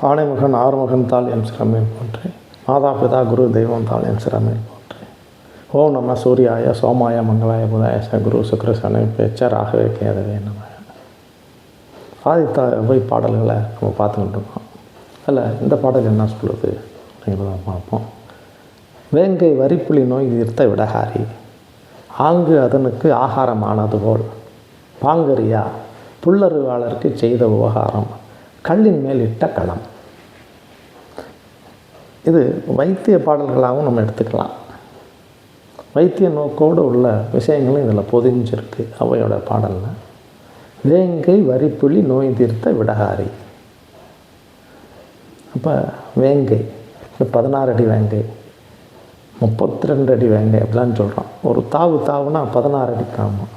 ஆணைமுகன் ஆறுமுகன் தாள் என் சிரமேல் போற்றி. மாதா பிதா குரு தெய்வம் தாள் என் சிரமேல் போற்றி. ஓம் நம சூர்யாய சோமாய மங்களாய புதாய ச குரு சுக்ர சனி பேச்ச ராகவே கேதவே நம. ஆதித்தாய் பாடல்களை நம்ம பார்த்துக்கிட்டு இருக்கோம். அதில் இந்த பாடல் என்ன சொல்லுது அப்படிங்கிறத பார்ப்போம். வேங்கை வரிப்புலி நோய் தீர்த்த விடகாரி, ஆங்கு அதனுக்கு ஆகாரமானது போல் பாங்கரியா புல்லறிவாளருக்கு செய்த உபகாரம், கல்லின் மேல் இட்ட களம். இது வைத்திய பாடல்களாகவும் நம்ம எடுத்துக்கலாம். வைத்திய நோக்கோடு உள்ள விஷயங்களும் இதில் பொதிஞ்சிருக்கு அவையோட பாடலில். வேங்கை வரிப்புலி நோய் தீர்த்த விடகாரி. அப்போ வேங்கை 16 அடி வேங்கை, 32 அடி வேங்கை அப்படிலாம் சொல்கிறோம். ஒரு தாவுனா 16 அடி தாவும்.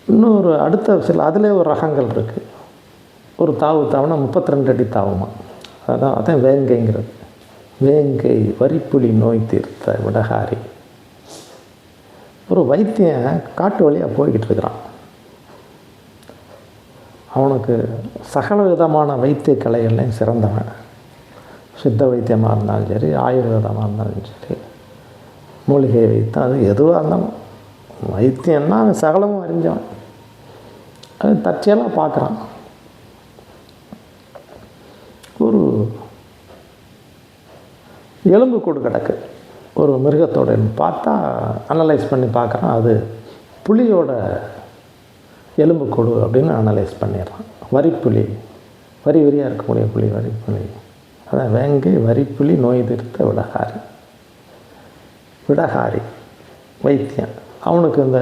இன்னொரு அடுத்த சில அதிலே ஒரு ரகங்கள் இருக்குது. ஒரு தாவுனா 32 அடி தாவுமா. அதான் வேங்கைங்கிறது. வேங்கை வரிப்புலி நோய் தீர்த்த விடகாரி. ஒரு வைத்தியன் காட்டு வழியாக போய்கிட்டு இருக்கிறான். அவனுக்கு சகல விதமான வைத்திய கலைகள்லையும் சிறந்தவன். சித்த வைத்தியமாக இருந்தாலும் சரி, ஆயுர்வேதமாக இருந்தாலும் சரி, மூலிகை வைத்தியம், அது எதுவாக இருந்தாலும் வைத்தியன்னா அவன் சகலமும் அறிஞ்சவன். அது தற்செயலாக பார்க்குறான். ஒரு எலும்பு கூடு கிடக்கு ஒரு மிருகத்தோட. பார்த்தா அனலைஸ் பண்ணி பார்க்குறான், அது புலியோட எலும்பு கூடு அப்படின்னு அனலைஸ் பண்ணிடுறான். வரிப்புலி, வரி வரியாக இருக்கக்கூடிய புலி, வரிப்புலி. அதான் வேங்கை வரிப்புலி நோய் தீர்த்த விடகாரி. விடகாரி வைத்தியன். அவனுக்கு இந்த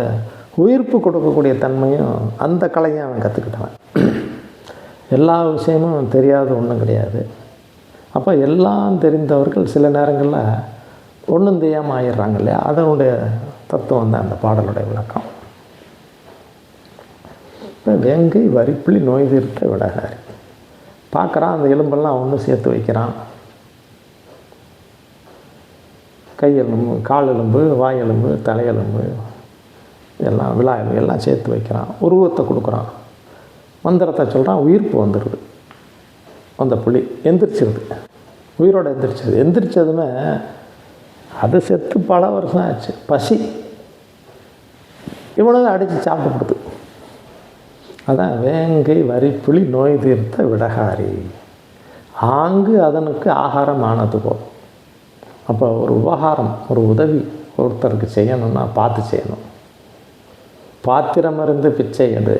உயிர்ப்பு கொடுக்கக்கூடிய தன்மையும் அந்த கலையும் அவன் கற்றுக்கிட்டவன். எல்லா விஷயமும் தெரியாத ஒன்றும் கிடையாது. அப்போ எல்லாம் தெரிந்தவர்கள் சில நேரங்களில் ஒன்றும் தெரியாமல் ஆயிடுறாங்க இல்லையா. அதனுடைய தத்துவம் தான் அந்த பாடலுடைய விளக்கம். இப்போ வேங்கை வரிப்புலி நோய் தீர்த்த விடகாரி. பார்க்குறான், அந்த எலும்பெல்லாம் ஒன்று சேர்த்து வைக்கிறான். கையெலும்பு, கால் எலும்பு, வாயெலும்பு, தலையெலும்பு, எல்லாம் விழா எலும்பு எல்லாம் சேர்த்து வைக்கிறான். உருவத்தை கொடுக்குறான், மந்திரத்தை சொல்கிறான். உயிர்ப்பு வந்துடுது. அந்த புலி எந்திரிச்சிருது, உயிரோடு எந்திரிச்சிருது. எந்திரிச்சதுமே அது செத்து பல வருஷம் ஆச்சு. பசி இவ்வளவு அடித்து சாப்பிட்டுப்படுது. அதான் வேங்கை வரிப்புலி நோய் தீர்த்த விடகாரி, ஆங்கு அதனுக்கு ஆகாரமானது போல். அப்போ ஒரு உபகாரம், ஒரு உதவி ஒருத்தருக்கு செய்யணும்னா பார்த்து செய்யணும். பாத்திரம் இருந்து பிச்சை எடு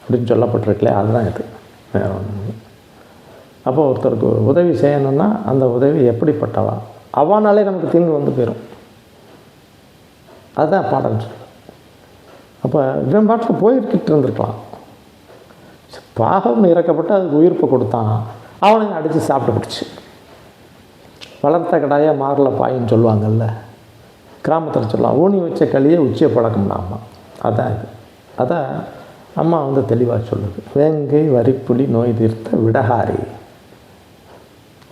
அப்படின்னு சொல்லப்பட்டிருக்கலே, அதுதான் இது, வேறு ஒன்று. அப்போ ஒருத்தருக்கு உதவி செய்யணும்னா அந்த உதவி எப்படிப்பட்டவா, அவனாலே நமக்கு தீங்கு வந்து போயிடும். அதுதான் பாடல் சொல்லு. அப்போ இவன் பாட்டில் போயிருக்கிட்டு இருந்துருக்கலாம். பாகம்னு இறக்கப்பட்டு அதுக்கு உயிர்ப்பு கொடுத்தான், அவனையும் அடித்து சாப்பிட்டு பிடிச்சி. வளர்த்த கடாயாக மாரில் பாயின்னு சொல்லுவாங்கள்ல, கிராமத்தில் சொல்லலாம். ஊனி வச்ச களியை உச்சியை பழக்கம்னாமா. அதான் இது. அதான் அம்மா தெளிவாக சொல்லுது. வேங்கை வரிப்புலி நோய் தீர்த்த விடகாரி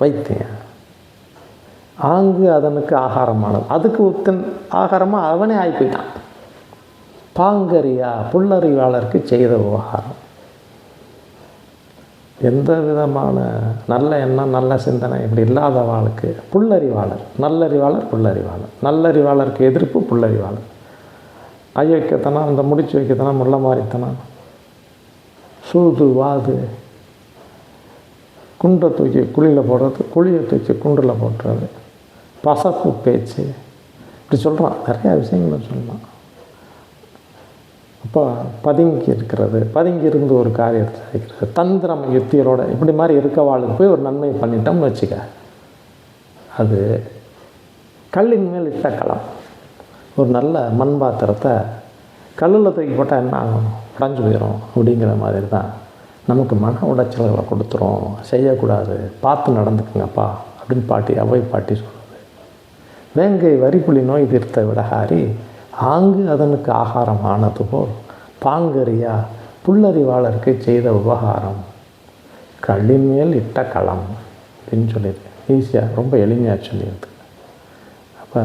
வைத்தியன், ஆங்கு அதனுக்கு ஆகாரமானது. அதுக்கு ஆகாரமாக அவனே ஆகி போயிட்டான். பாங்கரியா புல்லறிவாளருக்கு செய்த விவகாரம். எந்த விதமான நல்ல எண்ணம், நல்ல சிந்தனை இப்படி இல்லாதவாளுக்கு புல்லறிவாளர், நல்லறிவாளர், புல்லறிவாளர். நல்லறிவாளருக்கு எதிர்ப்பு புல்லறிவாளர். ஐயக்கத்தனம், இந்த முடிச்சு வைக்கத்தனம், முள்ள மாதிரித்தனம், சூது வாது, குண்டை தூக்கி குழியில் போடுறது, குழியை தூக்கி குண்டில் போட்டுறது, பசப்பு பேச்சு, இப்படி சொல்கிறான். நிறையா விஷயங்களை சொல்லலாம். அப்போ பதுங்கி இருக்கிறது, பதுங்கி இருந்து ஒரு காரியத்தை செய்கிறது, தந்திரம் யுத்தியரோட இப்படி மாதிரி இருக்கவாளுக்கு போய் ஒரு நன்மை பண்ணிட்டோம்னு வச்சுக்க, அது கல்லின் மேல் இட்ட களம். ஒரு நல்ல மண் பாத்திரத்தை கல்லில் தூக்கி போட்டால் என்ன ஆகும், உடஞ்சி போயிடும். அப்படிங்கிற மாதிரி தான் நமக்கு மன உடைச்சல்களை கொடுத்துரும். செய்யக்கூடாது, பார்த்து நடந்துக்குங்கப்பா அப்படின்னு பாட்டி சொல்லுது. வேங்கை வரிப்புலி நோய் தீர்த்த விடகாரி, ஆங்கு அதனுக்கு ஆகாரம் ஆனது போல் பாங்கரியா புல்லறிவாளருக்கு செய்த உபகாரம், கல்லின் மேல் இட்ட களம் அப்படின்னு சொல்லியிருக்கு. ஈஸியாக, ரொம்ப எளிமையாக சொல்லியிருக்கு. அப்போ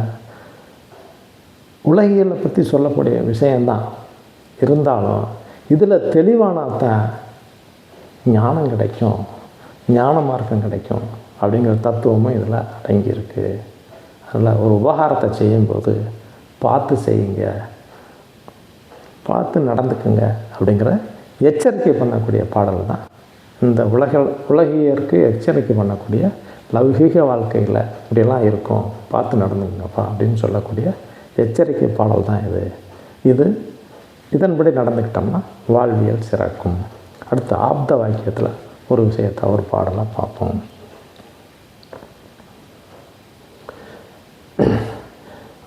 உலகியலை பற்றி சொல்லக்கூடிய விஷயந்தான் இருந்தாலும் இதில் தெளிவானதான் ஞானம் கிடைக்கும், ஞான மார்க்கம் கிடைக்கும் அப்படிங்கிற தத்துவமும் இதில் அடங்கியிருக்கு. அதில் ஒரு உபகாரத்தை செய்யும்போது பார்த்து செய்யுங்க, பார்த்து நடந்துக்குங்க அப்படிங்கிற எச்சரிக்கை பண்ணக்கூடிய பாடல் தான் இந்த உலகியருக்கு எச்சரிக்கை பண்ணக்கூடிய லௌகீக வாழ்க்கையில் இப்படியெல்லாம் இருக்கும், பார்த்து நடந்துங்கப்பா அப்படின்னு சொல்லக்கூடிய எச்சரிக்கை பாடல் தான் இது. இதன்படி நடந்துக்கிட்டோம்னா வாழ்வியல் சிறக்கும். அடுத்து ஆப்த வாக்கியத்தில் ஒரு விஷயத்தை ஒரு பாடலாக பார்ப்போம்.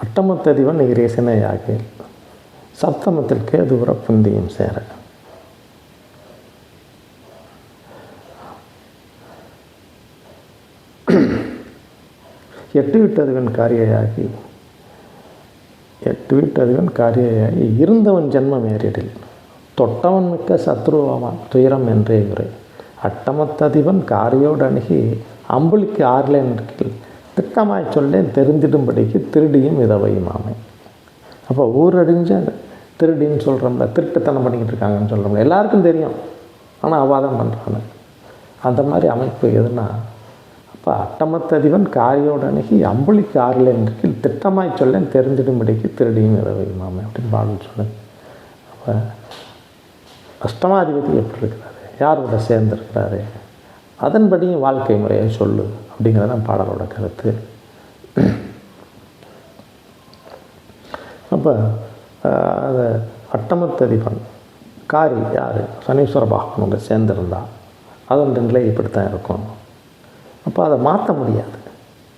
அட்டமத்ததிவன் இரேசனையாகி சப்தமத்தில் கேதுவுற புந்தியும் சேர. எட்டு வீட்டதிவன் காரியாகி இருந்தவன் ஜென்மம் ஏறிடில் தொட்டவன் மிக்க சத்ருவான் துயரம் என்றே உரை. அட்டமத்ததிவன் காரியோடு அணுகி அம்புலிக்கு ஆர்லேன் திட்டமாய் சொல்லேன் தெரிந்திடும்படிக்கு திருடியும் இதவையுமாமை. அப்போ ஊரடிஞ்ச திருடின்னு சொல்கிறோம்ல, திருட்டுத்தனம் பண்ணிக்கிட்டு இருக்காங்கன்னு சொல்கிறோம்ல, எல்லாருக்கும் தெரியும், ஆனால் அவாதம் பண்ணுறாங்க. அந்த மாதிரி அமைப்பு எதுனா, அப்போ அட்டமத்ததிவன் காரியோடு அணுகி அம்புலிக்கு ஆர்லேன் திட்டமாய் சொல்லேன் தெரிந்திடும்படிக்கு திருடியும் இதவையுமாமை அப்படின்னு பாடல் சொன்னது. அப்போ அஷ்டமாதிபதி எப்படி இருக்கிறாரு, யாரோட சேர்ந்துருக்கிறாரு, அதன்படியும் வாழ்க்கை முறையை சொல்லு அப்படிங்கிறதான் பாடலோட கருத்து. அப்போ அதை அட்டமத்ததிபன் காரி யார், சனீஸ்வர பகவானோட சேர்ந்துருந்தா அதோட நிலை இப்படித்தான் இருக்கும். அப்போ அதை மாற்ற முடியாது.